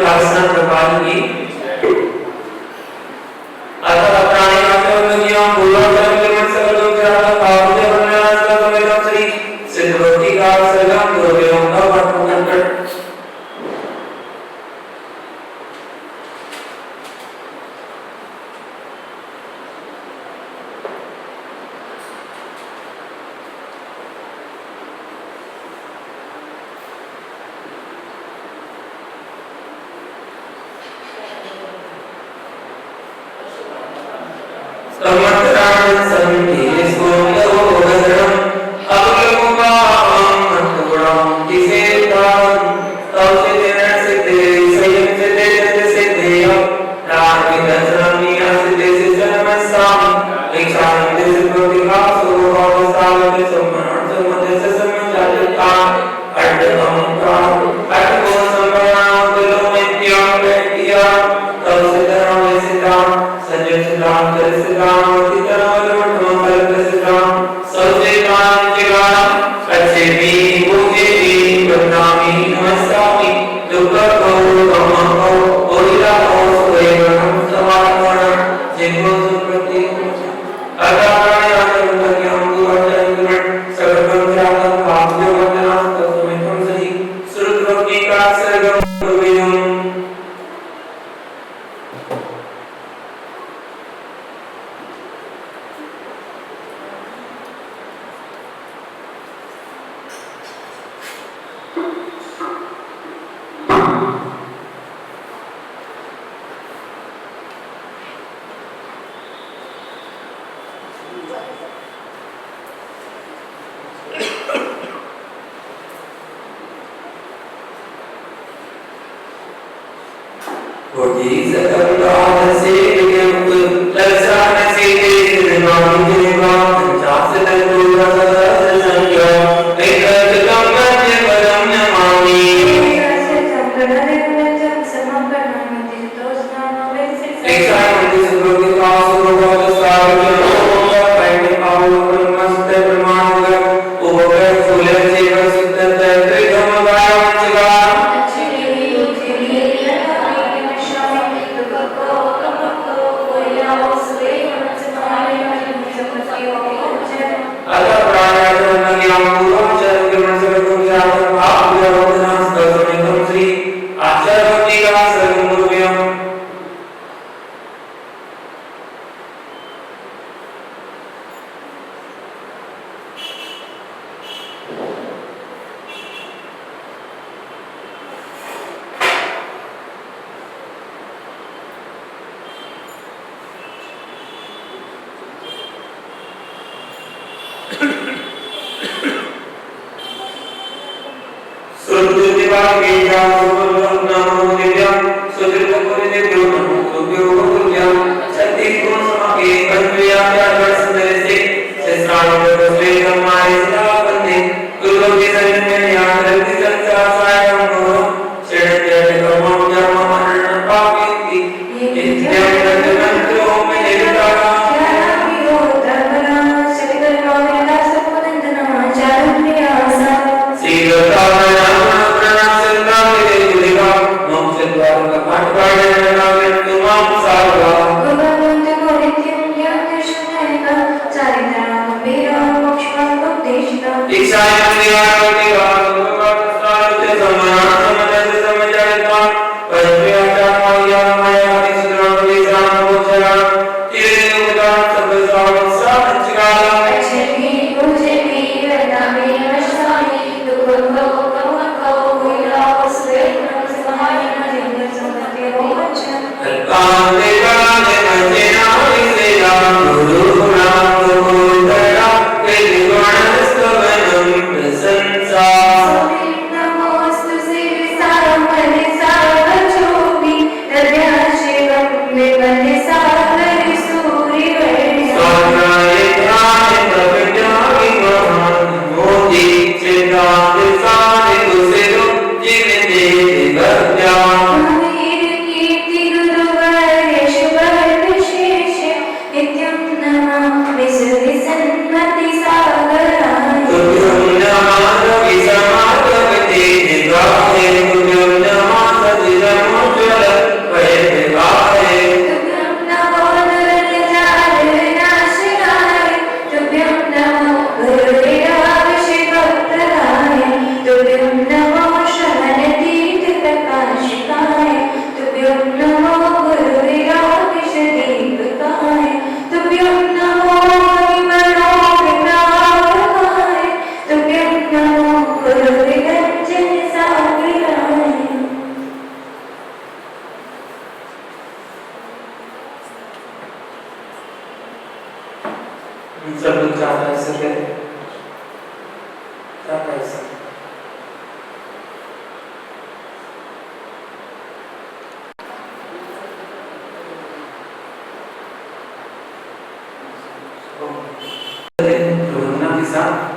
भाषण प्रकार की अतः प्राणी आत्मज्ञान पूर्वाचरण के मन से लोग जाता काव्य बनना असला तो मेरा श्री सिद्धवती का सरगम द्रव्यों का वर्णन कर Namaste, Sri Saramani Sarvachobi, सा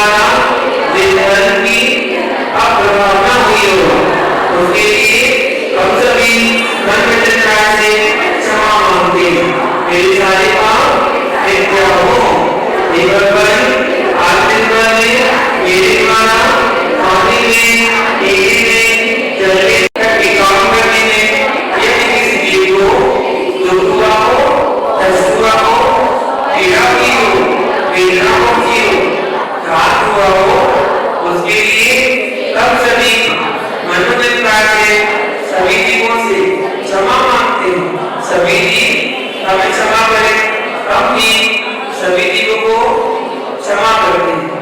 द्वारा जिस धर्म की अप्रभावना हुई हो उसके लिए हम सभी धर्म चिंता से क्षमा मांगते हैं। मेरे सारे पाप मिथ्या हो निबर्बन आत्मनिर्भर में मेरे द्वारा पानी में नीति में जल में काम करने में यदि किसी जीव को दुख हुआ हो कष्ट हुआ हो पीड़ा की हो वेदना पहुंची हो घात हुआ हो उसके लिए हम सभी मनोचिंता से सभी जीवों से क्षमा मांगते हैं। सभी जीव हमें क्षमा करें, हम भी सभी जीवों को क्षमा करते हैं।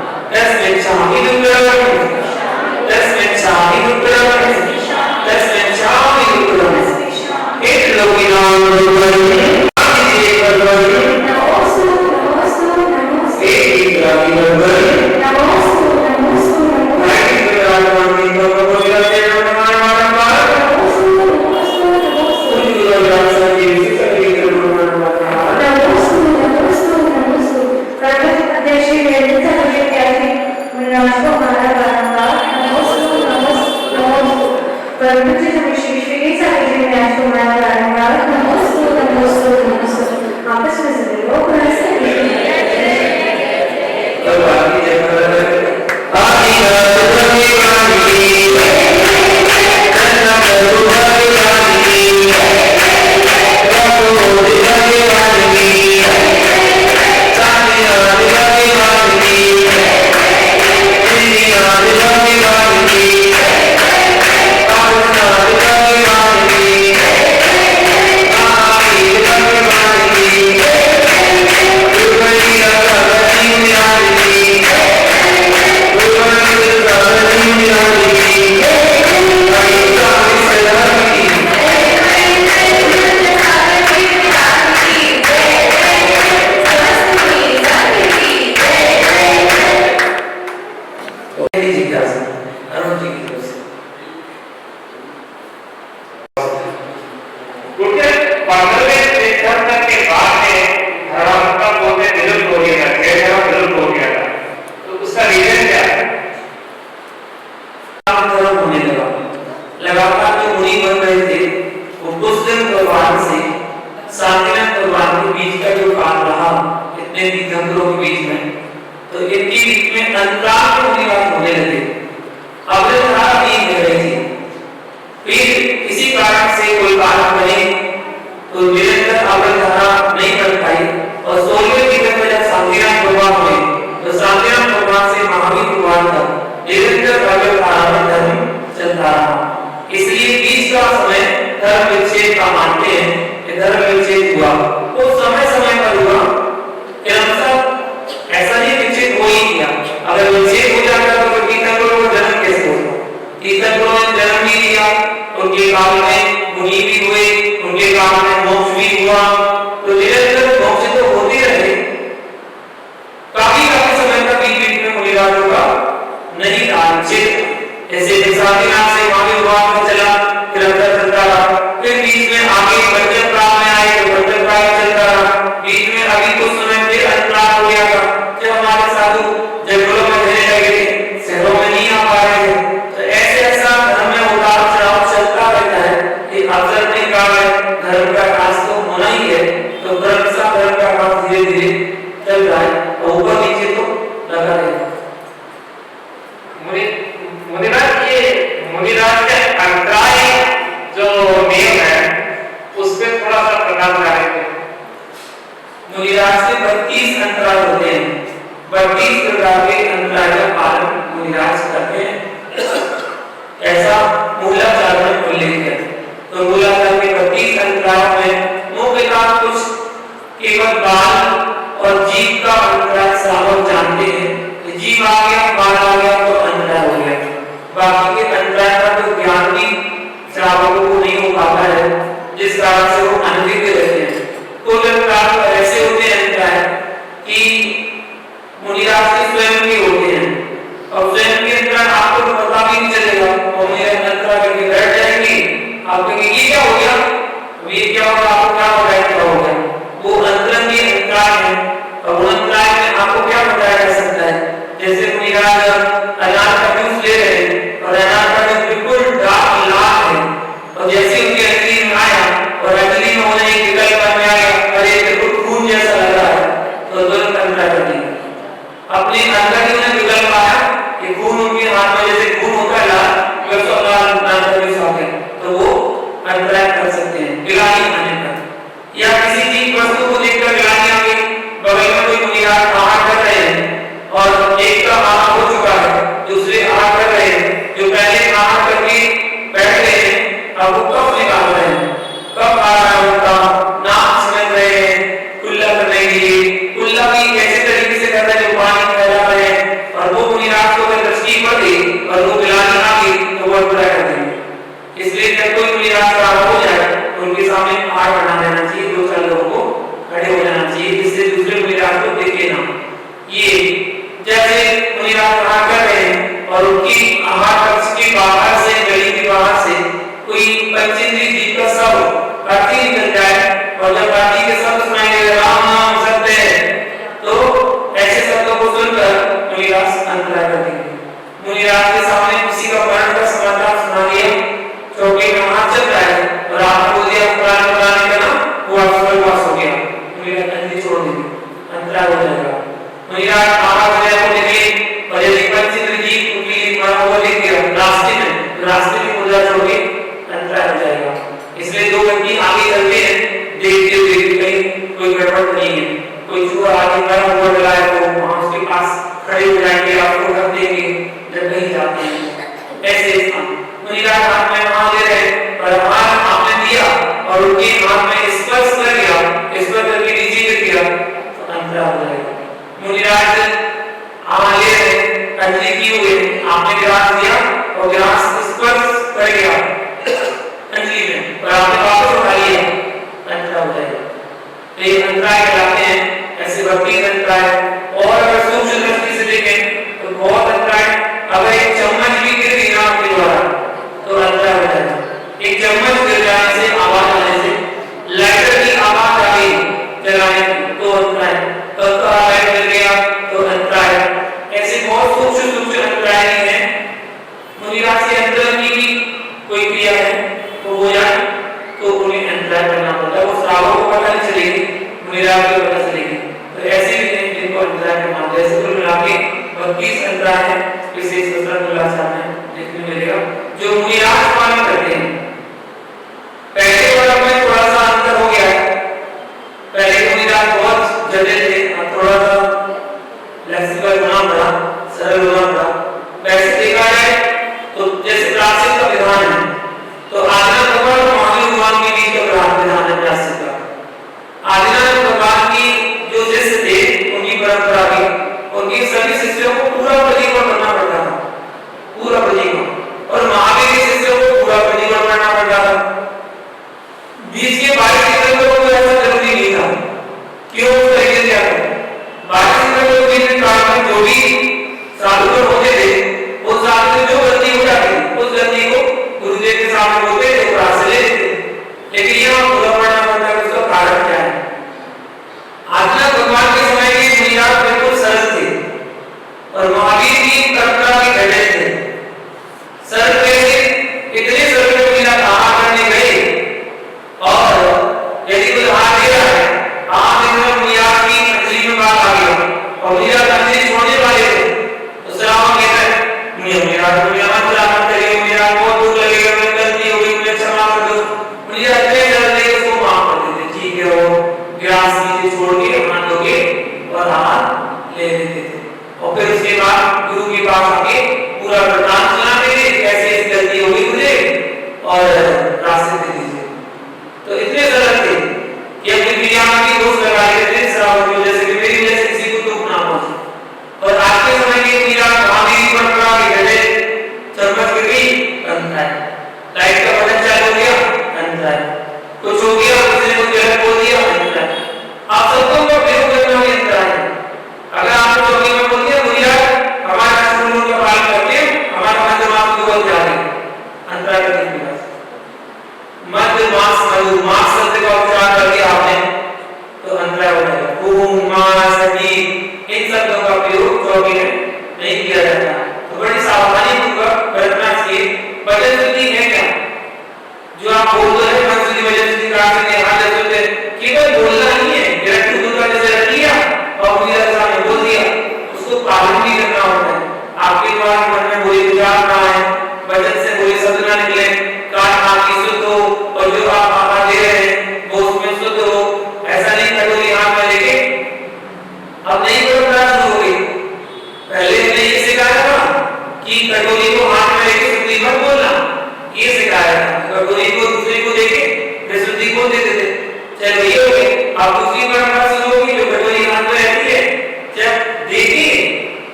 जैसे अब वो कफ निकाल रहे हैं, कफ आ रहा है उनका, नाक समझ रहे हैं कुल्ला करने के लिए, कुल्ला भी ऐसे तरीके से करना है जो पानी फैला रहे हैं, और वो मुनिराज को अगर दृष्टि पड़ गई और वो बिलानी आ गई तो वो बुरा कर देंगे। इसलिए जब कोई मुनिराज खड़ा हो जाए तो उनके सामने हाथ बढ़ा देना चाहिए, दो चार लोगों को खड़े हो जाना चाहिए जिससे दूसरे मुनिराज को देखे ना। ये जैसे मुनिराज खड़ा कर रहे हैं और उनकी आहार कक्ष के बाहर से, गली के बाहर से कोई पंचेंद्रिय जीव का शब्द आरती निकल जाए और जब आरती के शब्द सुनाई दे राम नाम सत्य तो ऐसे शब्दों को सुनकर मुनिराज अंतरा कर देंगे। मुनिराज के सामने किसी का मरण का समाचार सुना दिया, चौके में हाथ चल रहा है और आपने बोल दिया पुराने पुराने का ना वो आप स्वर्गवास हो गया, मुनिराज अंधी छोड़ देंगे, अंतरा हो जाएगा। मुनिराज महाराज को निकले और यदि पंचेंद्रिय जीव उनके लिए मरा हुआ दिख गया रास्ते में मुद्रा छोड़ के अंतरा हो जाएगा। इसलिए दो व्यक्ति आगे चलते हैं, देखते हुए कहीं कोई गड़बड़ नहीं है, कोई चूहा आगे मरा हुआ डला है तो वहां उसके पास खड़े हो जाएंगे, आपको ढक देंगे जब कहीं जाते हैं। ऐसे मुनिराज हाथ में वहां दे रहे और हाथ आपने दिया और उनके हाथ में स्पर्श कर गया, स्पर्श करके नीचे गिर गया तो अंतरा हो जाएगा। मुनिराज ले रहे अंजलि की हुए, आपने गिलास दिया और गिलास स्पर्श कर गया अंजलि में और आपने वापस उठा लिया, अंतरा हो जाएगा। तो ये अंतराय कहलाते हैं, ऐसे भक्ति अंतराय। और अगर सूक्ष्म दृष्टि से देखें तो बहुत अंतराय, अगर एक चम्मच भी गिर गई ना आपके द्वारा तो अंतराय हो जाएगा। एक चम्मच गिर जाने से, आवाज आने से, लाइटर की आवाज आ गई जलाने तो अंतराय, लाइट गिर गया तो अंतराय। ऐसे बहुत सूक्ष्म अंतराय हैं। मुनिराज के अंदर की भी कोई क्रिया है तो हो जाए तो उन्हें अंतराय करना पड़ता है, वो श्रावक को पता नहीं चलेगी, मुनिराज को पता चलेगी। तो ऐसे भी हैं जिनको अंतराय करना होता है। जैसे कुल मिला के 32 अंतराय हैं, विशेष में देखने मिलेगा जो मुनिराज पालन करते हैं। पहले वाला में थोड़ा सा अंतर हो गया है, पहले मुनिराज बहुत जटिल थे, थोड़ा सा फ्लेक्सिबल होना पड़ा, सरल होना पड़ा। वैसे देखा जाए तो जैसे प्राचीन का विधान है तो आदिनाथ भगवान और महावीर भगवान के बीच का विधान है प्राचीन का। आदिनाथ भगवान की जो शिष्य थे उनकी परंपरा की, उनके सभी शिष्यों को पूरा प्रजीवन करना पड़ता था, पूरा प्रजीवन, और महावीर के शिष्यों को पूरा प्रजीवन करना पड़ता था। बीच के 22 शिष्यों को ऐसा जरूरी नहीं था, क्यों उस तरीके से आता 22 शिष्यों के बीच में जो भी साधु होते थे वो साधु जो गलती हो जाती उस गलती को गुरुदेव के सामने बोलते थे, उपरास ले लेते। लेकिन यहाँ पूरा पढ़ना पड़ता है, उसका कारण क्या है? आदिनाथ भगवान के समय के मुनिराज बिल्कुल सरल थे और महावीर की परंपरा के घटे थे। सरल कैसे? इतने सरल मुनिराज आहार करने गए और यदि कोई आहार दे रहा है, आहार देने में मुनिराज की अंजलि में बात आ गई और मुनिराज अंजलि छोड़ने वाले थे तो सलाम कहता है मुनिराज सलाम करिए, मुनिराज बहुत दुख लगेगा, मैं गलती हो गई, मुझे क्षमा कर दो। मुनिराज इतने सरल थे उसको माफ कर देते, ठीक है, वो गिलास नीचे छोड़ के हाथ धो के और आहार ले लेते थे और फिर उसके बाद गुरु के पास आके पूरा वृतांत सुनाते थे, कैसे इस गलती हो गई मुझे और रास्ते दे दीजिए। तो इतने सरल थे कि अपनी क्रिया की दोष लगा लेते थे श्रावक की वजह से कि मेरी वजह से किसी को दुख ना पहुंचे। और आज के समय की क्रिया महावीर परंपरा के घटे चम्मच गिर गई अंतराय, लाइट का बटन चालू हो गया अंतराय, कुछ हो गया किसी ने कुछ गलत बोल दिया अंतराय। आप सबको का प्रयोग करना है अंतराय। अगर आपको चौकी में बोल दिया मुनिराज हमारा शुरू का पालन करके हमारा मध्य मास को बोल जा रहे अंतराय करने के बाद मध्य मास मधुमास शब्द का उच्चारण कर दिया आपने तो अंतराय हो जाएगा। ओम मास की इन शब्दों का प्रयोग चौकी में नहीं किया जाता, तो बड़ी सावधानी पूर्वक बरतना चाहिए। वचन शुद्धि है क्या? जो आप बोल रहे हैं मन शुद्धि वचन शुद्धि का अर्थ यहाँ जैसे केवल बोलना नहीं है, डायरेक्ट दूर का जैसे रख लिया और मुझे सामने बोल दिया, उसको पालन भी करना होता है। आपके द्वारा मन में कोई विचार ना आए, वचन से कोई शब्द ना निकले, कान आपकी शुद्ध हो और जो आप आहार दे रहे हैं वो उसमें शुद्ध हो। ऐसा नहीं कटोरी हाथ में लेके अब नहीं परंपरा शुरू हो गई, पहले हमने ये सिखाया था कटोरी को दूसरे को देके फिर शुद्धि को दे देते। चलो ये हो गया। आप दूसरी परंपरा शुरू होगी जो कटोरी हाथ में रहती है, जब देगी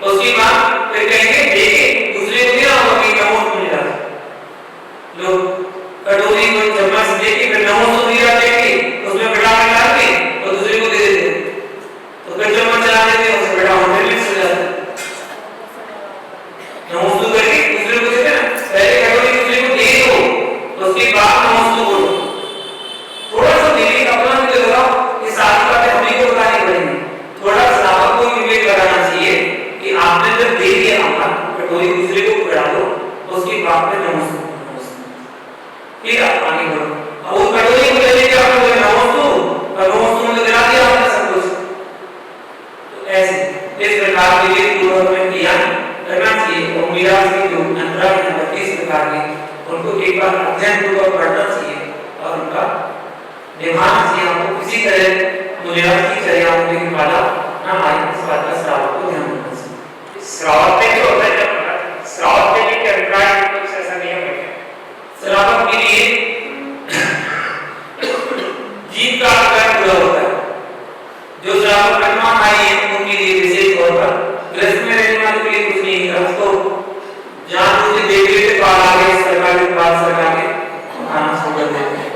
उसके बाद फिर कहेंगे देखे दूसरे को दिया होगा कि नमो मिल जाता। लोग कटोरी को चम्मच देके फिर नमो दिया देके उसमें विटामिन डाल के और दूसरे को दे देते, तो फिर चम्मच चला देते और उसमें विटामिन मिक्स हो जाता। नमो करके दूसरे को देते ना, पहले कटोरी दूसरे को दे दो उसके बाद नमो बोलो। थोड़ा सा दिल्ली अपना भी लगाओ, ये सारी बातें हम ही को बतानी पड़ेंगी। थोड़ा श्रावक को विवेक लगाना चाहिए कि आपने जब दे दिया अमृत कटोरी दूसरे को पकड़ा दो उसके बाद में नमो फिर आप आगे बढ़ो। अब वो कटोरी को लेके आपने बोले नमो तो गिरा दिया आपने सब कुछ। तो ऐसे इस प्रकार के लिए पूर्व में किया करना चाहिए और मीरा की जो अंतरा है इस प्रकार के उनको एक बार अध्ययन पूर्वक पढ़ना चाहिए और उनका निभाना चाहिए। हमको किसी तरह मुनिया की चर्या के वाला ना आए, इस बात का श्रावक को ध्यान रखना चाहिए। श्रावक में जो होता है जब श्रावक के लिए अभिप्राय कुछ ऐसा नियम है श्रावक के लिए जीव का अभिप्राय पूरा होता है। जो श्रावक कटमा आई है उनके लिए विशेष तौर पर ग्रस्त में रहने वाले के लिए कुछ नहीं है। उसको जहाँ उसे देख लेते पार आ गए सरकार के पास सरकार के खाना शुरू कर देते हैं,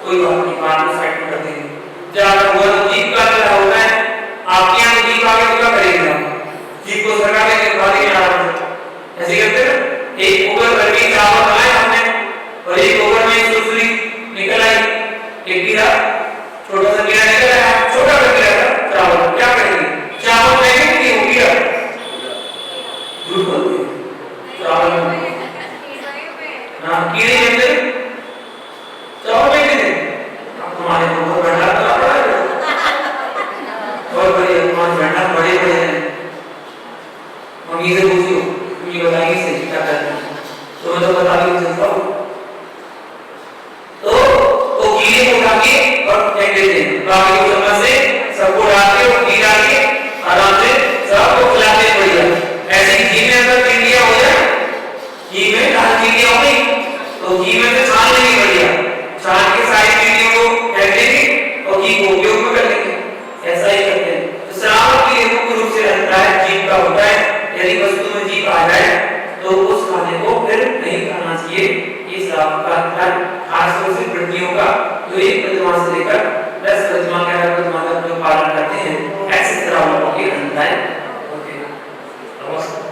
कोई बात नहीं पार को साइड कर देंगे। जहाँ हुआ तो जीव का क्या होता है, आपके यहाँ तो जीव आगे क्या करेगा, जीव को सरकार लेके खा देंगे आराम से, ऐसे करते ना। एक कुकर भर के चावल बनाए हमने और एक कुकर में सुरसुरी निकल आई, एक कीड़ा छोटा सा कीड़ा निकल आया, छोटा सा कीड़ा था चावल, क्या करेंगे चावल फेंकेंगे कि वो कीड़ा झूठ बोलते चावल हाँ कीड़े निकले चावल फेंक देते। अब तुम्हारे ऊपर भंडार तो पड़ा है और बड़े तुम्हारे भंडार बड़े बड़े हैं, मम्मी से पूछो मम्मी बताएगी सही क्या करना है तो मैं तो बता भी सकता हूँ। तो वो कीड़े को उठा के और फेंक देते हैं, बाकी को चम्मच से सबको डाल के और घी डाल के आराम से सबको खिलाते बढ़िया। ऐसे घी में अगर चिड़िया हो जाए, घी में लाल चिड़िया हो गई तो घी में से छान लेंगे बढ़िया, छान के सारी चिड़ियों को फेंक देंगे और घी को उपयोग में कर लेंगे। ऐसा ही करते हैं। तो श्रावक के मुख्य रूप से अभिप्राय जीव का होता है। यदि वस्तु में जीव आ जाए तो उस खाने को फिर नहीं खाना चाहिए। ये श्रावक का अभिप्राय खासतौर से वृत्तियों का जो एक प्रतिमा से लेकर 10 प्रतिमा के हर प्रतिमा तक जो पालन करते हैं ऐसे श्रावकों के अभिप्राय होते हैं। नमस्कार।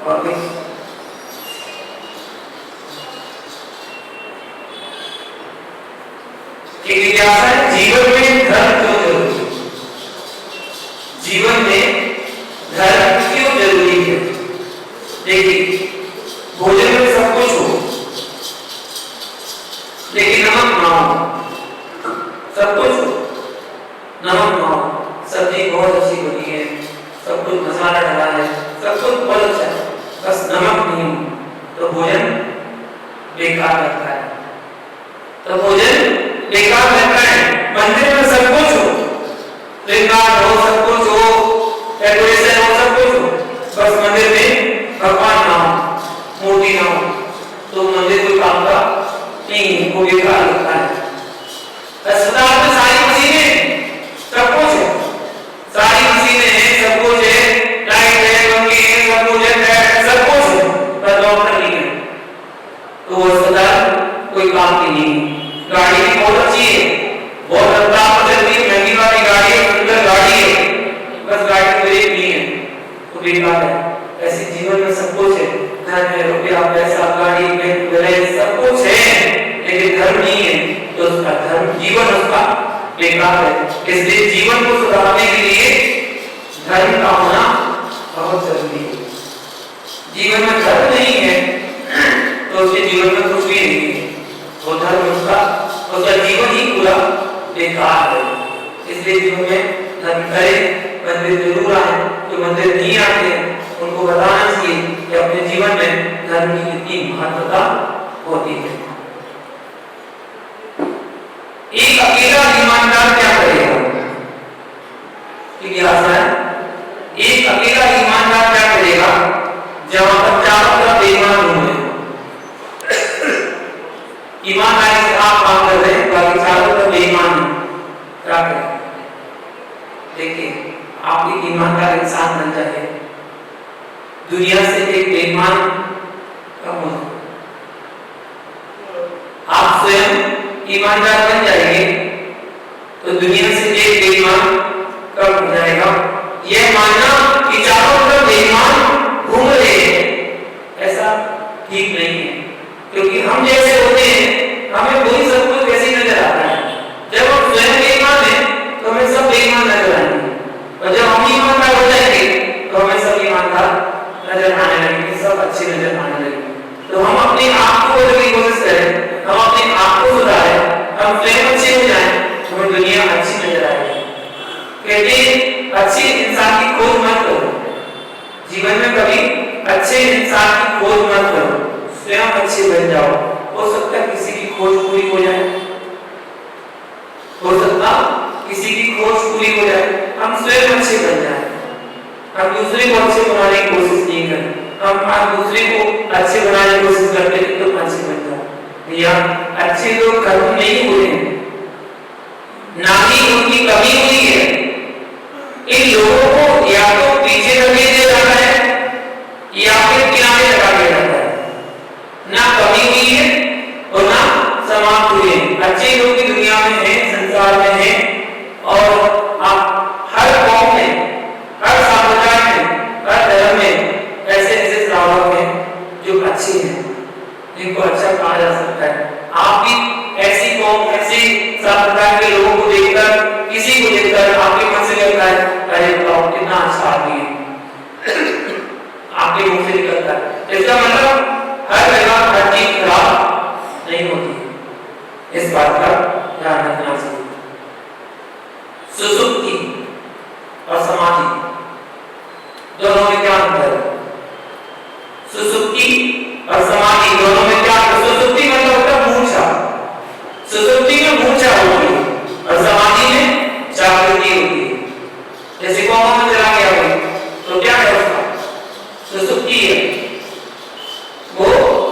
और भी जिज्ञासा जीवन में धर्म क्यों जरूरी, जीवन में धर्म क्यों जरूरी है। देखिए भोजन में सब कुछ हो लेकिन नमक ना हो, सब कुछ हो नमक ना हो, सब्जी बहुत अच्छी बनी है, सब कुछ मसाला डाला है, सब कुछ बहुत अच्छा है, बस नमक नहीं हो तो भोजन बेकार लगता है। तो भोजन बेकार रहता है। मंदिर में सब कुछ हो, श्रृंगार हो, सब कुछ हो, डेकोरेशन हो, सब कुछ हो, बस मंदिर में भगवान ना हो, मूर्ति ना हो तो मंदिर कोई काम का नहीं, वो बेकार लगता है। अस्पताल में सारी मशीनें सब कुछ है, सारी मशीनें हैं, सब कुछ है, लाइट है, पंखे हैं, सब कुछ है, बेड सब कुछ है, पर डॉक्टर नहीं है तो वो अस्पताल कोई काम की नहीं। गाड़ी भी बहुत अच्छी है, बहुत रफ्तार पर चलती है, महंगी वाली गाड़ी है, सुंदर गाड़ी है, बस गाड़ी में ब्रेक नहीं है तो बेकार है। ऐसे जीवन में सब कुछ है, धन है, रुपया, पैसा, गाड़ी, बैंक, सब कुछ है लेकिन धर्म नहीं है तो उसका धर्म जीवन उसका बेकार है। इसलिए जीवन को सुधारने के लिए धर्म का होना बहुत जरूरी है। जीवन में धर्म नहीं है तो उसके जीवन में कुछ भी नहीं है, वो धर्म उसका जीवन ही पूरा बेकार है। इसलिए जीवन में धर्म करे, मंदिर जरूर आए, जो मंदिर नहीं आते उनको बताना चाहिए कि अपने जीवन में धर्म की कितनी महत्वता होती है। एक अकेला ईमानदार क्या करेगा, जिज्ञासा है, एक अकेला ईमानदार क्या करेगा जहां इंसान बन जाए, दुनिया से एक बेईमान कम हो जाए। आप स्वयं ईमानदार बन जाएंगे तो दुनिया से एक बेईमान कम हो जाएगा। यह मानना कि चारों तरफ बेईमान घूम रहे हैं, ऐसा ठीक नहीं है, क्योंकि हम जैसे होते हैं हमें वही सब कुछ वैसे नजर आता है। जब हम स्वयं बेईमान हैं तो हमें सब बेईमान नजर आएंगे, और जब हम ईमानदार हो जाएंगे तो हमें सब ईमानदार नजर आने लगेंगे, सब अच्छे नजर आने लगेंगे। तो हम अपने आप को बदलने की कोशिश करें, हम अपने आप को सुधारें, हम स्वयं अच्छे हो जाएं, हमें दुनिया अच्छी नजर आएगी। कहते हैं अच्छे इंसान की खोज मत करो, जीवन में कभी अच्छे इंसान की खोज मत करो, स्वयं अच्छे बन जाओ। हो सकता है किसी की खोज पूरी हो जाए, हो सकता किसी की खोज पूरी हो जाए, हम स्वयं अच्छे बन जाए। हम दूसरे को अच्छे बनाने की कोशिश नहीं करें, हम दूसरे को अच्छे बनाने की कोशिश करते हैं तो अच्छे बन जाओ। या अच्छे लोग कर्म नहीं हुए हैं, ना ही उनकी कमी हुई है। इन लोगों को या तो पीछे रखे दिया जाता है या फिर किनारे लगा दिया जाता है, ना कमी हुई है और ना समाप्त हुए हैं। अच्छे लोग की दुनिया में हैं, संसार में हैं, और आप हर कौम में, हर संप्रदाय में, हर धर्म में ऐसे ऐसे श्रावक हैं जो अच्छे हैं, जिनको अच्छा कहा जा सकता है। आप भी ऐसी कौम, ऐसे संप्रदाय के लोगों को देखकर, किसी को देखकर आपके मन से लगता है अरे बाप कितना अच्छा आदमी है, आपके मुंह से निकलता है। इसका मतलब हर जगह हर चीज खराब नहीं होती, इस बात का ध्यान रखना चाहिए। सुसुप्ति और समाधि दोनों में क्या अंतर है? सुसुप्ति और समाधि दोनों में क्या अंतर? सुसुप्ति मतलब होता है मूर्छा, सुसुप्ति में मूर्छा होती है और समाधि में जागृति होती है। जैसे कोमा में चला गया कोई तो क्या है उसका? सुसुप्ति है। वो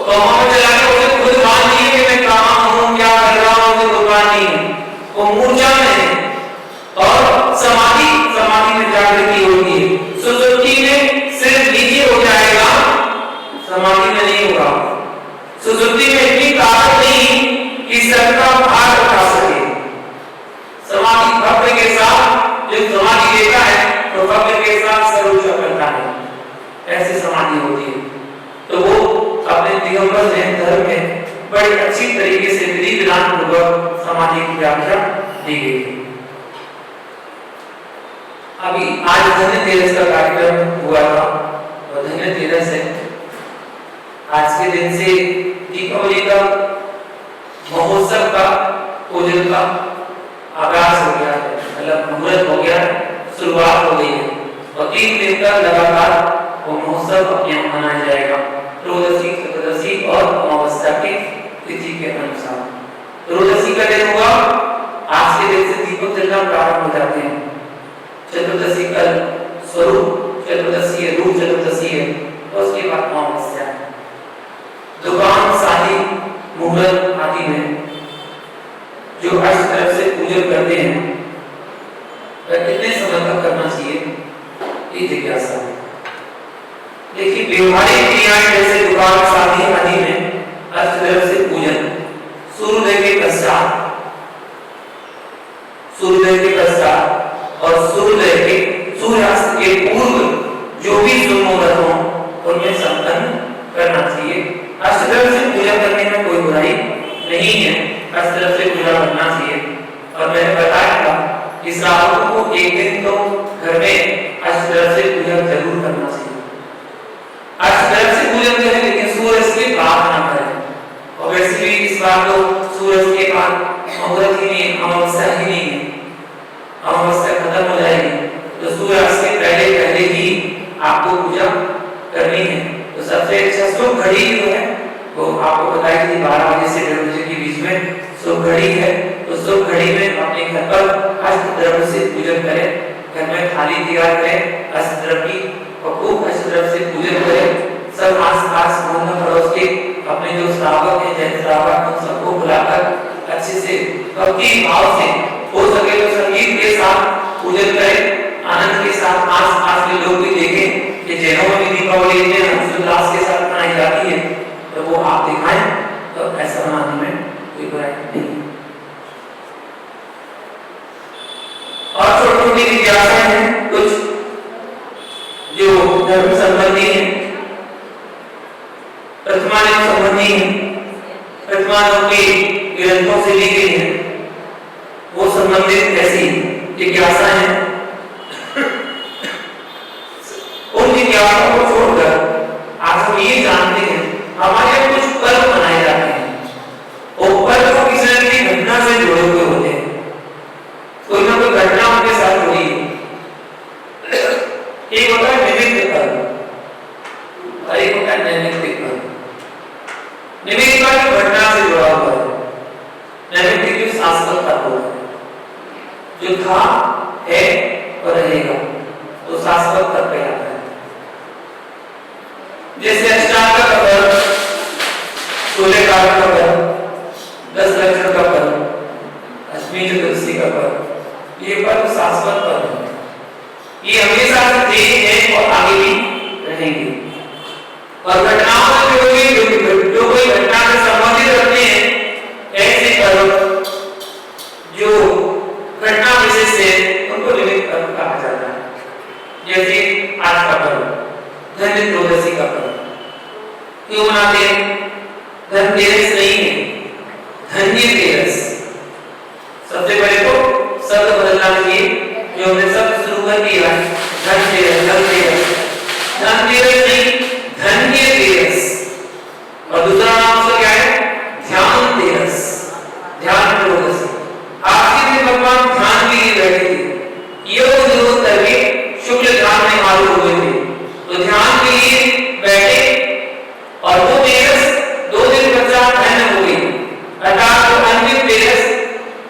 कोमा में चला गया, उसे खुद भान नहीं है कि मैं कहां हूं, क्या कर रहा हूं, उसे खुद भान नहीं है, वो मूर्छा में है। और समाधि में जागृति होती है। सुसुप्ति में सिर्फ नीचे हो जाएगा, समाधि में नहीं होगा। सुसुप्ति में इतनी ताकत नहीं कि सर का भार उठा सके। समाधि भक्त के साथ, जो समाधि लेता है तो भक्त के साथ सर ऊंचा करता है, ऐसी समाधि होती है। तो वो अपने दिगंबर जैन धर्म में बड़ी अच्छी तरीके से विधि विधान पूर्वक समाधि की व्याख्या दी गई है। अभी आज धन्यतेरस का कार्यक्रम हुआ था, और धन्यतेरस है, आज के दिन से दीपावली का महोत्सव का पूजन का आगाज हो गया है, मतलब मुहूर्त हो गया है, शुरुआत हो गई है, और 3 दिन का लगातार वो महोत्सव अपने यहाँ मनाया जाएगा, त्रयोदशी, चतुर्दशी और अमावस्या की तिथि के अनुसार। त्रयोदशी का दिन होगा, आज के दिन से दीपक जलना प्रारंभ हो जाते हैं। चतुर्दशी कल स्वरूप चतुर्दशी है, रूप चतुर्दशी है, और उसके बाद अमावस्या है। दुकान, शादी, मुहूर्त आदि में जो अष्ट तरफ से पूजन करते हैं वह कितने समय तक करना चाहिए, ये जिज्ञासा है। देखिए व्यवहारिक क्रियाएं जैसे दुकान, शादी आदि में अष्ट तरफ से पूजन सूर्योदय के पश्चात, सूर्योदय के पश्चात और सूर्योदय के सूर्यास्त के पूर्व जो भी शुभ मुहूर्त हो उनमें संपन्न करना चाहिए। अष्ट तरफ से पूजा करने में कोई बुराई नहीं है, अष्ट तरफ से पूजा करना चाहिए। और मैंने बताया था कि श्रावकों को एक दिन तो घर में अष्ट तरफ से पूजा जरूर करना चाहिए। अष्ट तरफ से पूजन करें लेकिन सूरज के बाद ना करें, और वैसे भी इस बार तो सूरज के बाद मुहूर्त ही नहीं, अमावस्या ही नहीं है, अमावस्या खत्म हो जाएगी, तो सूर्यास्त के पहले पहले ही आपको पूजा करनी है। तो सबसे अच्छा शुभ घड़ी जो है वो आपको बताई थी 12 बजे से 1:30 बजे के बीच में शुभ घड़ी है। तो शुभ घड़ी में अपने घर पर अष्ट द्रव्य से पूजन करें, घर में थाली तैयार करें अष्ट द्रव्य की, और खूब अष्ट द्रव्य से पूजन करें। सब आस-पास मोहल्ला पड़ोस के अपने जो श्रावक हैं, जैन श्रावक, उन सबको बुलाकर अच्छे से भक्ति भाव से, हो सके तो संगीत के साथ पूजन करें, आनंद के साथ आज के लोग भी देखें कि जैनों में भी दीपावली इतने हर्षोल्लास के साथ मनाई जाती है, तो वो आप दिखाएं, तो ऐसा मनाने में कोई बुराई नहीं। और छोटी छोटी जिज्ञासाएं हैं कुछ जो धर्म संबंधी है, प्रतिमानिक संबंधी है, प्रतिमानों के ग्रंथों से ली गई है, वो संबंधित ऐसी जिज्ञासाएं हैं। उन जिज्ञासाओं को छोड़कर आज हम ये जानते हैं हमारे यहाँ कुछ पर्व मनाए जाते हैं, और पर्व किसी न किसी घटना से जुड़े हुए होते हैं, कोई ना कोई घटना उनके साथ हुई है। एक होता है निमित्त पर्व और एक होता है नैमित्तिक पर्व। निमित्त पर्व घटना से जुड़ा हुआ है, नैमित्तिक जो शाश्वत पर्व है, जो था है और रहेगा, तो शाश्वत पर्व कहलाता है। जैसे अष्टांग का पर्व, 16 कारण का पर्व, 10 लक्षण का पर्व, अष्टमी चतुर्दशी का पर्व, ये पर्व शाश्वत पर्व है, ये हमेशा से थे हैं और आगे भी रहेंगे। और घटनाओं में जो कोई घटना से संबंधित रखते हैं ऐसे पर्व जो घटना विशेष है उनको निमित्त पर्व कहा जाता है। जैसे आज का पर्व धन त्रयोदशी का पर्व क्यों मनाते हैं? धनतेरस नहीं है, धन्यतेरस। सबसे पहले तो शब्द बदलना चाहिए, जो हमने शब्द शुरू कर दिया धनतेरस, धनतेरस, धनतेरस नहीं धन्यतेरस। और दूसरा नाम उसका क्या है? ध्यान तेरस, ध्यान त्रयोदशी। आज के दिन भगवान ध्यान के लिए बैठे थे, योग निरोध करके शुक्ल ध्यान में आरूढ़ हुए थे, तो ध्यान के लिए बैठे और वो तेरस 2 दिन पश्चात धन्य हो गई, अर्थात वो अंतिम तेरस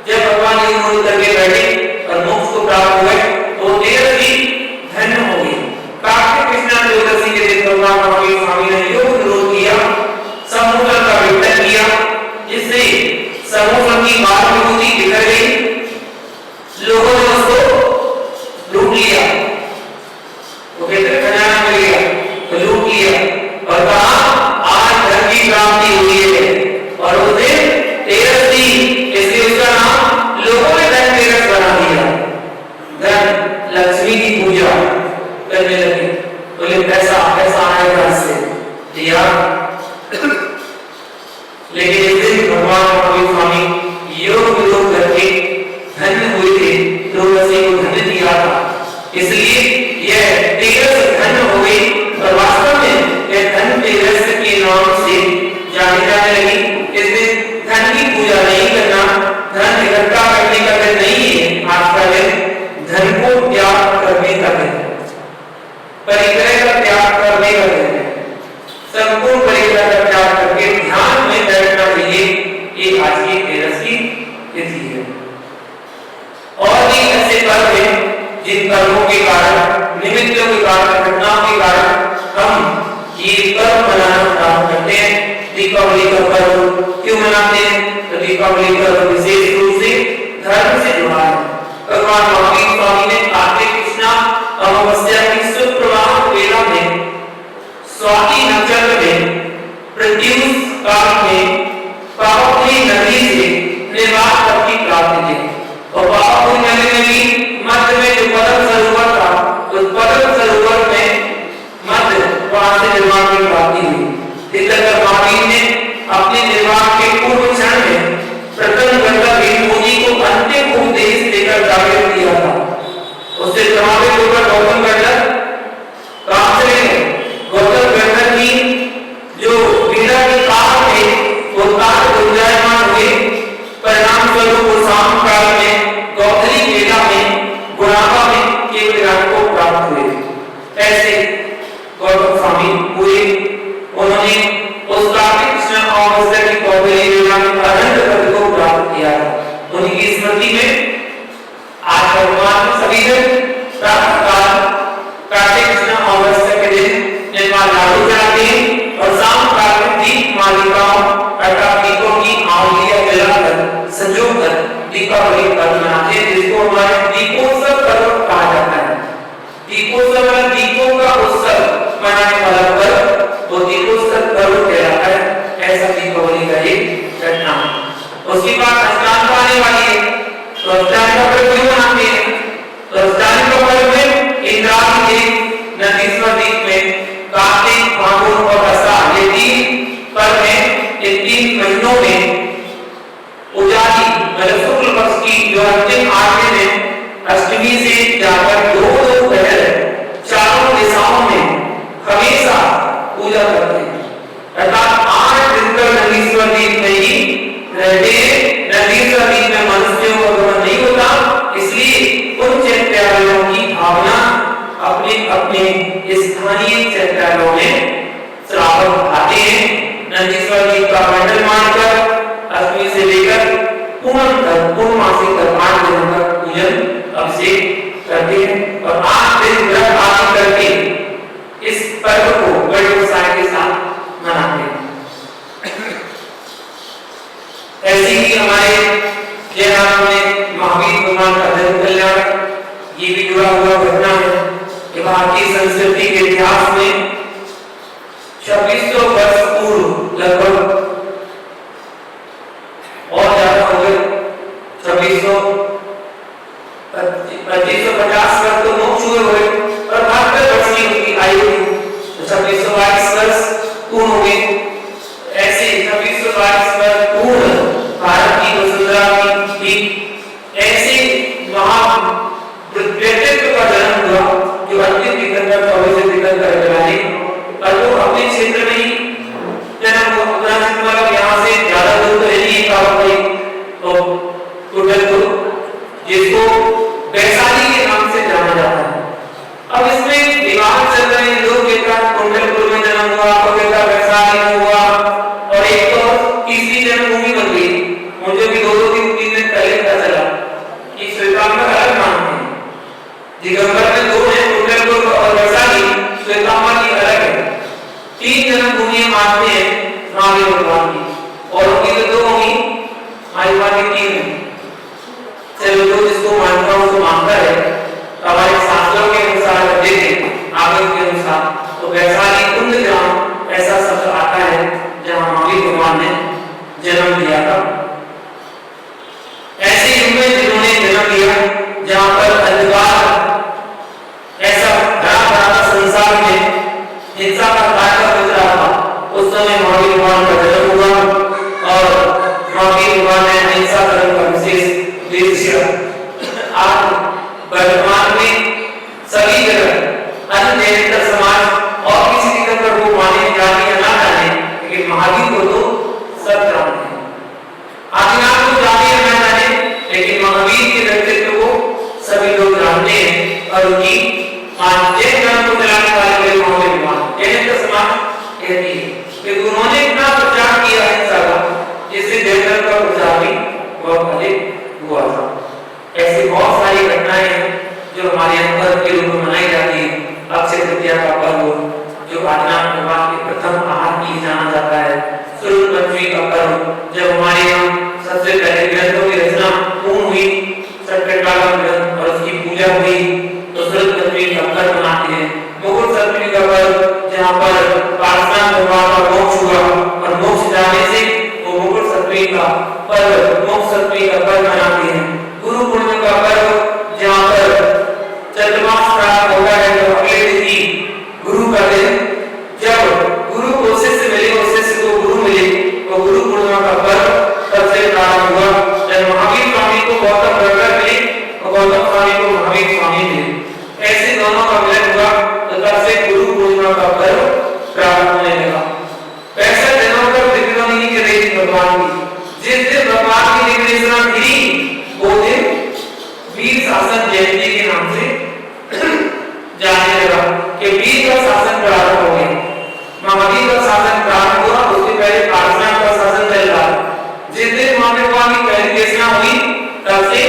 जब भगवान योग निरोध करके बैठे और मोक्ष को प्राप्त हुए तो तेरस भी धन्य हो गई। कार्तिक कृष्ण त्रयोदशी के दिन भगवान महावीर स्वामी ने योग निरोध किया, समूह का विघटन किया, जिससे समूह की बात विभूति बिखर गई, लोगों ने उसको लूट लिया, वो कहते हैं खजाना मिल गया तो लूट लिया, और कहा आज धन की प्राप्ति हुई है, और उस दिन तेरस थी इसलिए उसका नाम लोगों ने धनतेरस बना दिया। धन लक्ष्मी की पूजा करने लगे, बोले पैसा पैसा आएगा इससे दिया। लेकिन इस दिन भगवान महावीर स्वामी योग विरोध करके धन्य हुए थे, त्रयोदशी को धन्य दिया था, इसलिए यह तेरस धन्य हो गई। और वास्तव में यह धनतेरस के नाम से जानी जाने लगी। इस दिन धन की पूजा नहीं करना, धन इकट्ठा करने का दिन नहीं है, आज का दिन धन को त्याग करने का दिन है, परिग्रह का त्याग करने का दिन है, संपूर्ण परिग्रह का त्याग करके ध्यान में बैठना चाहिए। ये आज की तेरस की तिथि है। और भी ऐसे पर्व हैं जिन पर्वों के कारण, निमित्तों के कारण, घटनाओं के कारण हम ये पर्व मनाना प्रारंभ करते हैं। दीपावली का पर्व क्यों मनाते हैं? तो दीपावली पर्व विशेष रूप से धर्म से जुड़ा है। भगवान महावीर स्वामी ने कार्तिक कृष्ण अमावस्या की सुप्रभात वेला में स्वाति नक्षत्र में प्रत्युष काल में पावनी नदी से निर्वात तक की प्राप्ति थी, और पावनी नदी में भी मध्य में जो पद्म सरोवर था, उस पद्म सरोवर में मध्य वहां से निर्वाण की प्राप्ति हुई। तीर्थंकर महावीर ने अपने निर्वाण के पूर्व क्षण में प्रथम गंगा विभूति को अंतिम उपदेश देकर जागृत किया था। उससे प्रभावित होकर गौतम गंधर्व कहां से गए? गौतम गंधर्व की जो वीणा की तार थे वो तार गुंजायमान हुए, परिणाम स्वरूप वो शाम काल में गौधरी मेला में गुणाबा में केवल रात को प्राप्त हुए। ऐसे गौतम स्वामी हुए, उन्होंने उस कार्तिक कृष्ण अमावस्या की गौधरी मेला में अनंत पद को प्राप्त किया। उनकी स्मृति में आज भगवान सभी दिन प्रातःकाल कार्तिक कृष्ण अमावस्या के दिन निर्माण लाडू चढ़ाते हैं और शाम काल में दीप मालिकाओं अर्थात दीपों की आहुतियां जलाकर संजोकर दीपावली पर्व मनाते हैं, जिसको हमारे दीपोत्सव पर्व कहा जाता है। करते हैं, अर्थात 8 दिन तक नंदीश्वर द्वीप में ही रहते हैं। नंदीश्वर द्वीप में मनुष्यों को गमन नहीं होता, इसलिए उन चैत्यालयों की भावना अपने अपने स्थानीय चैत्यालयों में श्रावक आते हैं। नंदीश्वर द्वीप का मंडल मानकर अष्टमी से लेकर पूनम तक, पूर्णमासी तक 8 दिनों तक पूजन अभिषेक करते हैं और 8 दिन व्रत आदि करके इस पर्व को बड़े उत्साह के साथ मनाते हैं। ऐसे ही हमारे जयराम में महावीर भगवान का जन्म कल्याण, ये भी जुड़ा हुआ घटना है कि भारतीय संस्कृति के इतिहास में 2600 वर्ष पूर्व लगभग और ज्यादा हो गए, 2550 वर्ष तो मोक्ष हुए हुए और 72 वर्ष की उनकी आयु, तो 2622 वर्ष पूर्ण हो गए। ऐसे 2622 वर्ष पूर्ण भारत की वसुंधरा की ऐसे व्यक्तित्व का जन्म हुआ जो अंतिम तीर्थंकर 24 तीर्थंकर कहलाए और वो अपने क्षेत्र में ही जन्म हुआ। मतलब यहाँ से ज्यादा दूर तो नहीं जिसको वैशाली के नाम से जाना जाता है। अब इसमें विवाद चल रहे हैं, लोग कहता कुंडलपुर में जन्म हुआ, कोई कहता वैशाली में हुआ और एक तो तीसरी जन्मभूमि बन गई। मुझे भी 2-3 दिन पहले पता चला कि श्वेतांबर अलग मानते हैं, दिगंबर में 2 हैं, कुंडलपुर और वैशाली, श्वेतांबर की अलग है। 3 जन्मभूमियां मानते हैं महावीर भगवान की और उनकी तो 2 होंगी, हमारी बात 3 है। चलो जो जिसको मानता है उसको मानता है। हमारे शास्त्रों के अनुसार देखें, आगम के अनुसार तो वैशाली कुंड ग्राम ऐसा शब्द आता है जहां महावीर भगवान ने जन्म लिया था। ऐसे युग में जिन्होंने जन्म लिया जहां पर अंधकार ऐसा भरा संसार में हिंसा का कार्य हो रहा था, उस समय महावीर भगवान का जन्म हुआ और महावीर भगवान ने अहिंसा धर्म का विशेष आज वर्तमान में सभी जगह अन्य जैन समाज और किसी तीर्थंकर को माने जाने या ना जाने, लेकिन महावीर को तो सब जानते हैं। आदिनाथ को जाने या ना जाने, लेकिन महावीर के व्यक्तित्व को सभी लोग जानते हैं और उनकी जैन धर्म को चलाने वाले बड़े महावीर भगवान जैन समाज कहती है कि उन्होंने इतना प्रचार किया अहिंसा का, जिससे जैन धर्म का प्रचार भी बहुत अधिक हुआ था। ऐसी बहुत सारी घटनाएं हैं जो हमारे यहाँ पर्व के रूप में मनाई जाती है। अक्षय तृतीया का पर्व जो आदिनाथ भगवान के प्रथम आहार की जाना जाता है, सूर्य पंचमी का पर्व जब हमारे यहाँ सबसे पहले ग्रंथों की रचना पूर्ण हुई, सत्यकाला ग्रंथ और उसकी पूजा हुई, तो सूर्य पंचमी का पर्व मनाते हैं। मुकुट सप्तमी का पर्व जहाँ पर पार्श्वनाथ भगवान का मोक्ष हुआ और मोक्ष जाने से वो मुकुट सप्तमी का पर्व, मोक्ष सप्तमी का पर्व मनाते हैं। गुरु पूर्णिमा का पर्व जहाँ पर चंद्रमास प्राप्त होता है, तो अगले दिन ही गुरु का दिन, जब गुरु को शिष्य मिले और शिष्य को गुरु मिले, तो गुरु पूर्णिमा का पर्व तब से प्रारंभ हुआ जब महावीर स्वामी को गौतम प्रकट मिले और गौतम स्वामी को महावीर स्वामी मिले। ऐसे दोनों का मिलन हुआ तो तब से गुरु पूर्णिमा का पर्व प्रारंभ होने लगा। 65 दिनों तक दिग्विजय की रही भगवान की। जिस दिन भगवान की दिग्विजय थी वो दिन वीर शासन जयंती के नाम से जाने लगा कि वीर का शासन प्रारंभ हो गया। महावीर का शासन प्रारंभ हुआ, उसके पहले पार्श्वनाथ का शासन चल रहा। जिस दिन महावीर भगवान की पहली देशना हुई तब से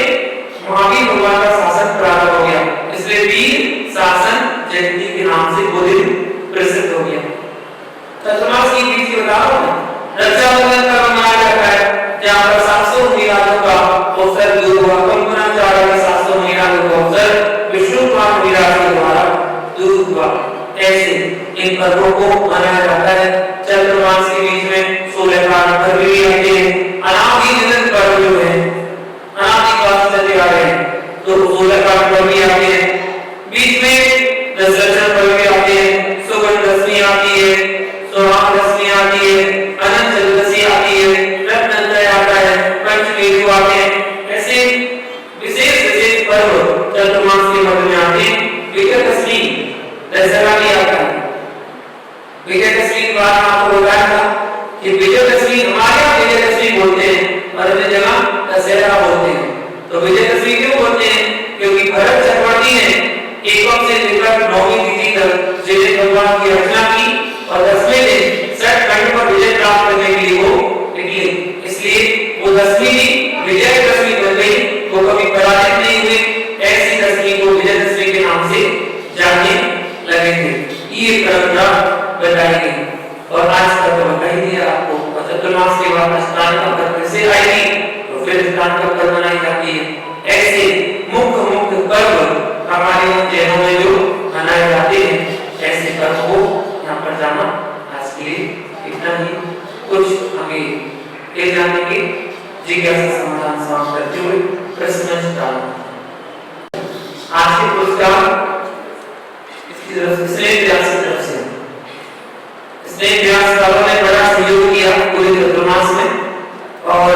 महावीर भगवान का शासन प्रारंभ हो गया, इसलिए वीर शासन जयंती के नाम से वो दिन प्रसिद्ध हो गया। तत्मास की बीच की बताओ ना, रक्षाबंधन का मनाया जाता है जहाँ पर 700 मीरालों का अवसर दूर हुआ, कंकणाचार्य के 700 मीरालों का अवसर विष्णुपाद मीराज के द्वारा दूर हुआ। ऐसे इन पर्वों को मनाया जाता है। चैत्र मास के बीच में 16 पर्व भी आते हैं। अनादि निरंतर पर्व जो है, अनादि काल से चले आ रहे हैं, तो 16 पर्व भी आते हैं। बीच में दशरथ पर्व भी आते हैं, सुगंध दशमी आती है, सोहाग दशमी आती है, अनंत चतुर्दशी आती है, रत्नत्रय आता है, पंचमी आते हैं। ऐसे विशेष पर्व चैत्र मास के मध्य में आते हैं। विजयादशमी दशहरा भी आता है। विजयादशमी के बाद होते हैं, क्योंकि भरत चक्रवर्ती ने एकम से लेकर 9वीं तिथि तक जय भगवान की रचना की और 10वें दिन सठ खंड पर विजय प्राप्त करने के लिए वो निकले। इसलिए वो 10वीं भी विजयदशमी बन गई, वो कभी पराजित नहीं हुए। ऐसी दशमी को विजयदशमी के नाम से जानने लगे थे। ये परंपरा बताई गई और आज तक तो बता ही दिया आपको। चतुर्मास के बाद स्नान का पर्व से आएगी तो फिर स्नान का पर्व मनाई जाती है। ऐसे मुख्य पर्व हमारे जैनों में जो मनाए जाते हैं, ऐसे पर्व को यहाँ पर जाना। आज के लिए इतना ही। कुछ हमें ये जानने की जिज्ञासा समाधान समाप्त करते हुए प्रश्न स्टार्ट। आज के पुरस्कार इसकी तरफ से स्नेह व्यास की तरफ से। स्नेह व्यास वालों ने बड़ा सहयोग किया पूरे चतुर्मास में और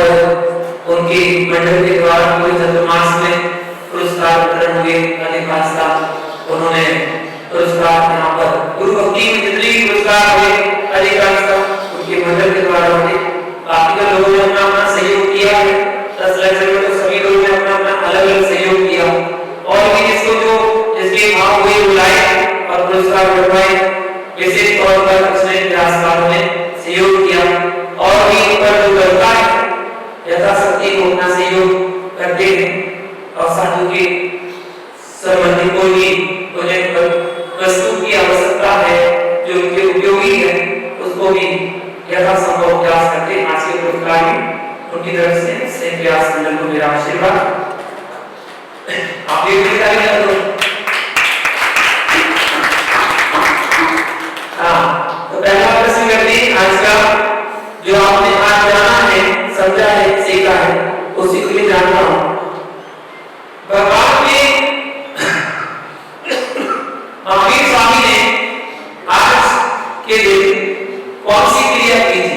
उनके मंडल के द्वारा पूरे चतुर्मास में पुरस्कार वितरण हुए। अधिकांश साथ उन्होंने पुरस्कार यहाँ पर गुरु भक्ति में जितने भी पुरस्कार हुए अधिकांश उनके मंडल के द्वारा हुए। बाकी के लोगों ने अपना अपना सहयोग किया है। 10 लाख में तो सभी लोगों ने अपना अपना अलग अलग सहयोग किया और भी जिसके भाव हुए बुलाए और पुरस्कार दिलवाए। विशेष तौर पर स्नेह व्यास वालों ने सहयोग किया और भी पर जो करता है यथाशक्ति को अपना सहयोग करते हैं और साधु के संबंधी कोई भी उन्हें वस्तु की आवश्यकता है जो उनके उपयोगी है उसको भी यथासंभव प्रयास करते। आज के पुरस्कार में उनकी तरफ से स्नेह व्यास मंडल को मेरा आशीर्वाद। आप ये भी करेंगे तो पहला प्रश्न करते हैं आज का, जो आपने आज जाना है, समझा है, सीखा है, उसी के लिए जानना हो। भगवान ने महावीर स्वामी ने आज के दिन कौन सी क्रिया की थी?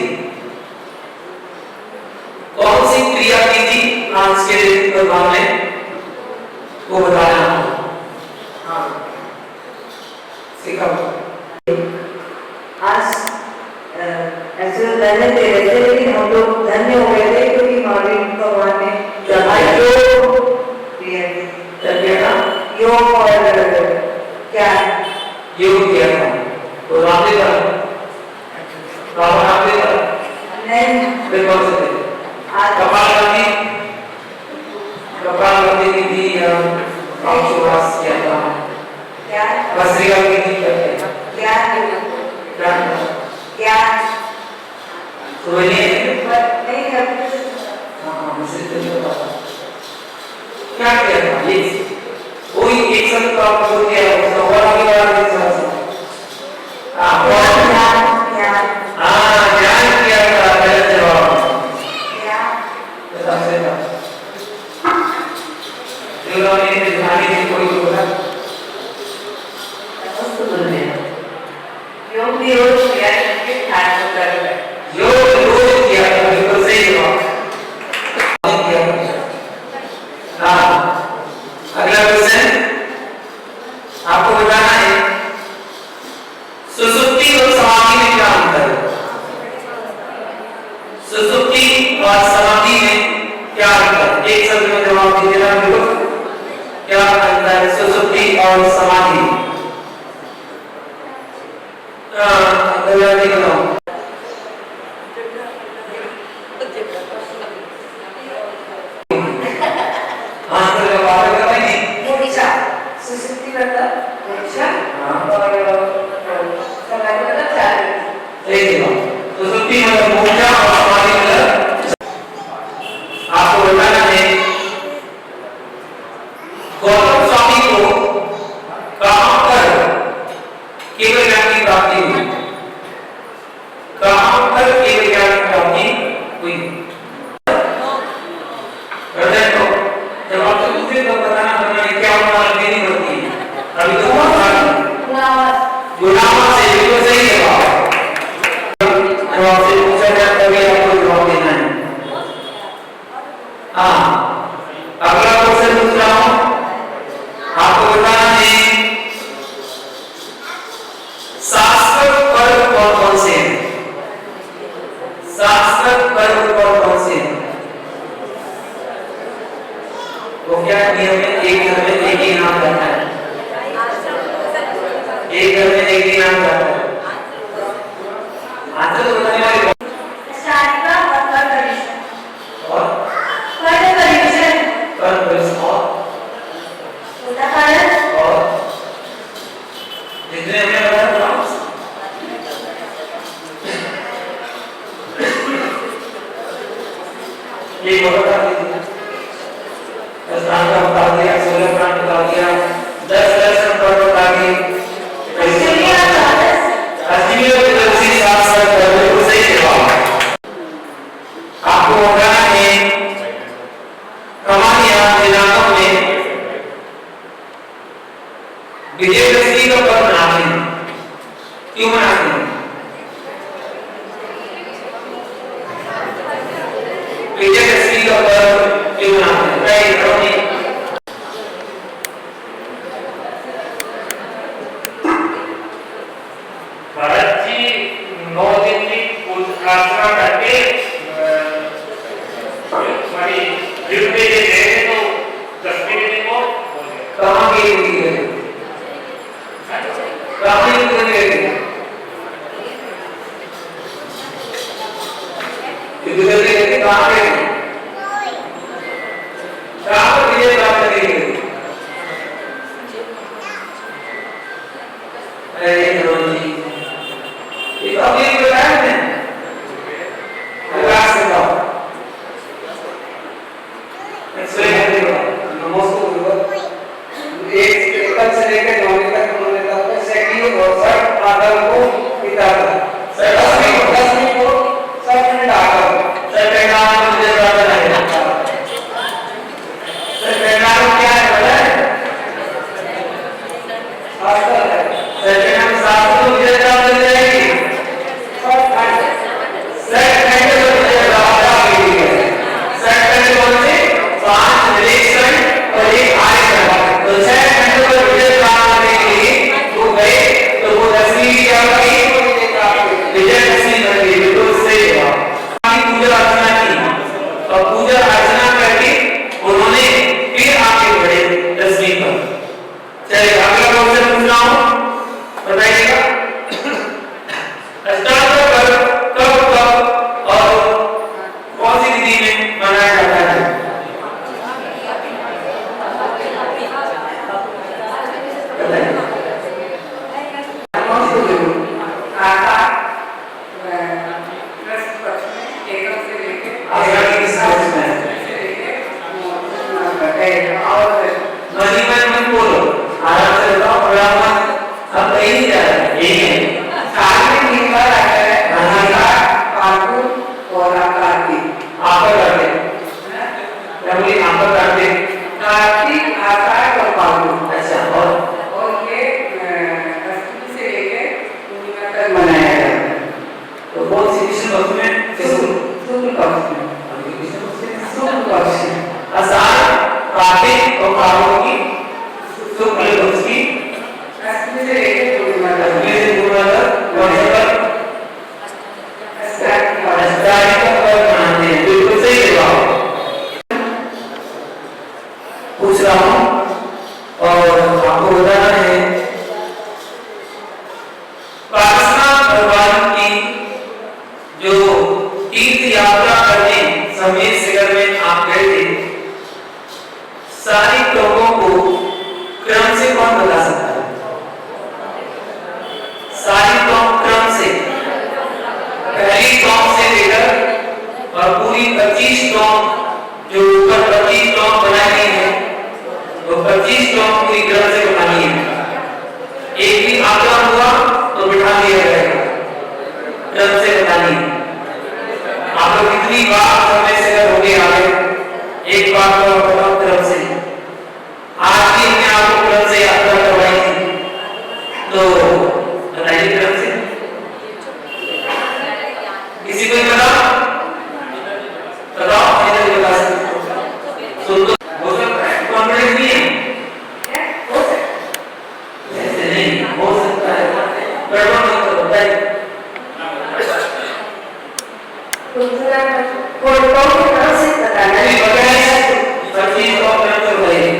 कौन सी क्रिया की थी आज के दिन भगवान ने, वो बताना। हाँ सीखा। आज ऐसे धन्य थे वैसे, लेकिन हम लोग धन्य हो गए थे क्योंकि महावीर भगवान ने योग किया था। योग और क्या योग किया था तो रामदेव नहीं फिर कौन से थे? कपाल करने की थी या औषधास किया था? क्या भस्त्रिका की थी क्या? क्या तो ये नहीं है। हाँ मुझे तो पता क्या किया था। ये कोई एक शब्द का आपको किया उसका और आगे बढ़ा दे सकते ज्ञान किया था। गलत जवाब। कोई बोला योग भी रोज किया योग रोज किया था। बिल्कुल सही जवाब। अगला क्वेश्चन आपको बताना है, सुसुप्ति और समाधि में क्या अंतर है? सुसुप्ति और समाधि में क्या अंतर? एक शब्द में जवाब दीजिएगा बिल्कुल। क्या अंतर है सुसुप्ति और समाधि? बताओ। सुसुप्ति मतलब मोक्षा और समाधि मतलब चार। सुसुप्ति मतलब मोक्षा और समाधि मतलब। आपको बताना है गौतम स्वामी को कहां पर केवल ज्ञान की प्राप्ति हुई? कहां पर केवल ज्ञान की प्राप्ति हुई? जब आपसे पूछे तो बताना क्या होना नहीं होती। अभी तो गुलामा से बिल्कुल सही जवाब। जब आपसे पूछा जाए तभी आपको जवाब देना है। अगला क्वेश्चन पूछ रहा हूं, आपको बताना है शास्त्र पर्व कौन से हैं? शास्त्र पर्व कौन से हैं? वो क्या नियम में एक घर में एक ही नाम जाता है, एक घर में एक ही नाम जाता है। आंसर तो बताने वाली शारिका और परवरिश और परवरिश और उदाहरण और जितने हमने बताया प्रॉम्प्ट्स ये बता दीजिए। 10 प्राण का बता दिया, 16 प्राण बता दिया, 10 नंबर बता दिए। अश्विनी और तुलसी साथ साथ करने को सही जवाब। आपको बताना है कमानिया दिनांकों में विजयदशमी का पर्व मनाते हैं। क्यों मनाते हैं? विजयदशमी का पर्व क्यों मनाते हैं? भरत जी 9 दिन की पूजा करके हमारी युद्ध में गए तो 10वें दिन को कहाँ गए हुई है? कहाँ युद्ध में गए थे? युद्ध करने गए थे, कहाँ गए थे? कहाँ पर विजय प्राप्त करने गए थे? अरे धरोहर जी, ये तो अभी बताया मैंने। आकाश से बताओ। एक तक से लेकर 9 तक उन्होंने तक सेकंड और शर्ट आदर को पिता था। दसवीं को सेकंड आदर मुझे पता नहीं। सेकंड आदर क्या है पता है? शास्त्र है। सेकंड शास्त्र को मुझे जवाब मिल जाएगी। सेकंड को मुझे जवाब मिलेगी। सेकंड कौन से? 5 निरीक्षण और एक आयतन। तो 6 घंटों पर विजय प्राप्त करने के लिए वो गए, तो वो 10वीं क्या हुई? विजयदशमी बन गई। बिल्कुल सही जवाब। पूजा अर्चना की और पूजा अर्चना करके उन्होंने फिर आगे बढ़े 10वीं पर। चलिए अगला क्वेश्चन पूछ रहा हूं, बताइएगा। अष्टांग पर्व कब और कौन सी तिथि में मनाया जाता है? पूछ रहा हूं और आपको बताना है पाकिस्तान भगवान की जो तीर्थ यात्रा करने समेत शिखर में आप गए थे, सारी लोगों को क्रम से कौन बता सकता है? सारी क्रम से पहली टॉप से लेकर और पूरी 25 टॉप जो ऊपर 25 टॉप बनाई गई है, तो 25 टॉप पूरी क्रम से बनानी है। एक भी आक्रमण हुआ तो बिठा दिया जाएगा, क्रम से बनानी है। आप लोग कितनी बार समय से हो गए आगे, एक बार तो बताओ क्रम से। आज भी हमने आपको क्रम से यात्रा करवाई थी, तो बताइए क्रम से। किसी को बता बताओ, नहीं बता सकते सुन तो हो सकता है, कॉन्फिडेंस नहीं है, हो सकता है, ऐसे नहीं हो सकता है, गड़बड़ मत करो। बताइए कौन से तरह से बताना है? 25 को क्रम से बताइए।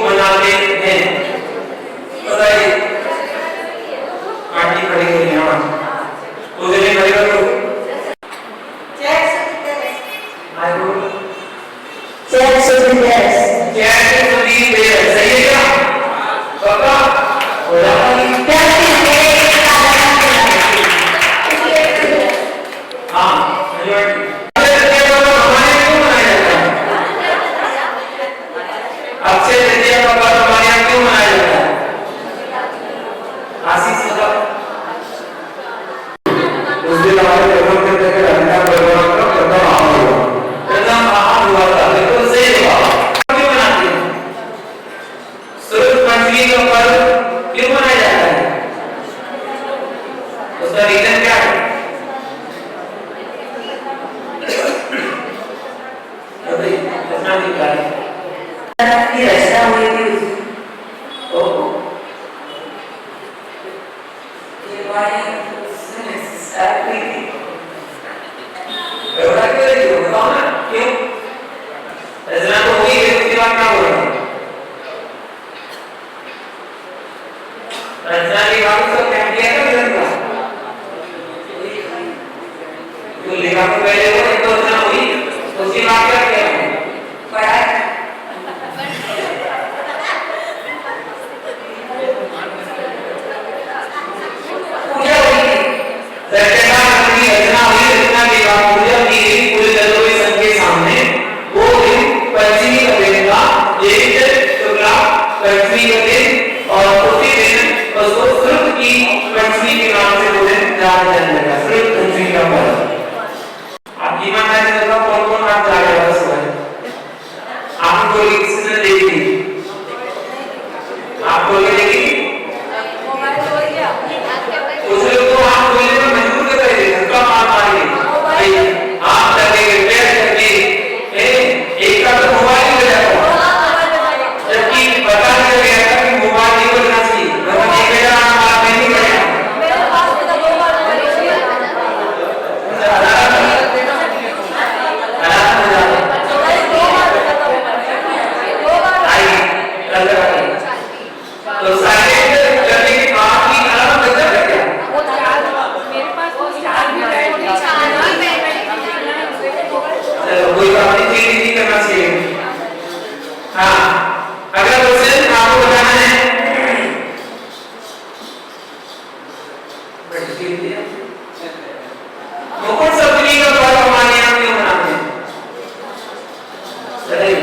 मनाते हैं। बताइए पार्टी खड़ी हुई है वहां उसे नहीं खड़ेगा तो सही है क्या पक्का हो जाता है हाँ अक्षय तृतीया का पर्व हमारे यहाँ क्यों मनाया जाता है आशीष बताओ उस दिन हमारे प्रथम करते हैं अंतिम भगवान का प्रथम आहार हुआ था बिल्कुल सही जवाब क्यों मनाते हैं सूर्य पंचमी का पर्व क्यों मनाया जाता है उसका रीजन क्या है कितना दिखता है की रचना हुई थी रचना तो हुई है उसके बाद क्या हुआ रचना के बाद सब क्या किया था रचना तो लिखा तो पहले वो एक तो रचना हुई उसके बाद क्या किया पढ़ाई पूजा हुई रचना की रचना हुई रचना के बाद पूजा की गई पूरे दलों के सामने वो दिन पंचमी का दिन था ज्येष्ठ शुक्ला पंचमी का दिन और उसी दिन उसको श्रुत की पंचमी के नाम से वो दिन जाना जाने लगा श्रुत पंचमी का पर्व आप ईमानदारी से बताओ कौन कौन आप जा रहे हो सुबह आपको किसी ने देखी आपको देखी उस लोग को आप बोलने में मजबूर कर रहे थे धक्का मार मारिए आप लगेंगे पैर करके एक का तो मोबाइल ले जाओ जबकि बता दिया गया था कि मोबाइल नहीं बजना चाहिए वरना नहीं बेटा आप नहीं करेगा मेरे पास तो मोबाइल तो साइलेंट करने के बाद भी अलार्म बजा है क्या चलो कोई बात नहीं चीज नहीं करना चाहिए हाँ अगला क्वेश्चन आपको बताना है मुकुट सप्तमी का पर्व हमारे यहाँ क्यों मनाते हैं चलिए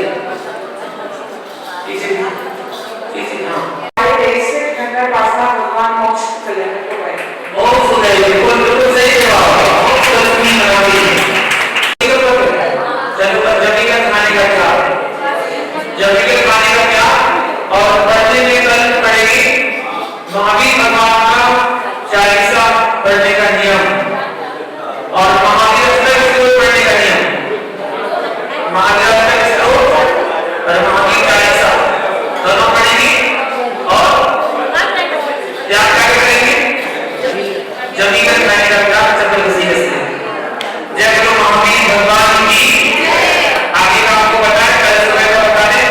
हाँ भगवान मोक्ष दिलाने को गए बहुत सुंदर बिल्कुल बिल्कुल सही जवाब मुकुट सप्तमी मनाते हैं जमीन का खाने का क्या जमीन के खाने का क्या और पढ़ने में कल पढ़ेगी महावीर भगवान का 40 पढ़ने का नियम और महावीर श्लोक पढ़ने का नियम महावीर श्लोक और महावीर 40 दोनों पढ़ेगी और क्या क्या करेंगे जमीन का खाने का क्या चक्कर वसीले से जय बोलो महावीर भगवान की आगे का आपको बताएं कल सुबह का बता दें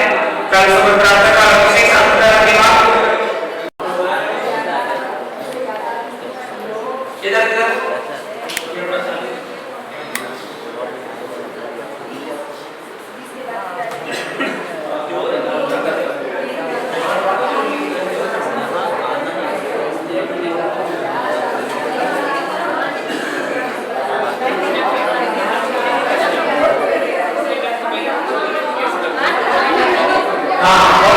कल सुबह प्रातः काल अभिषेक संध्या दिमाग इधर इधर हाँ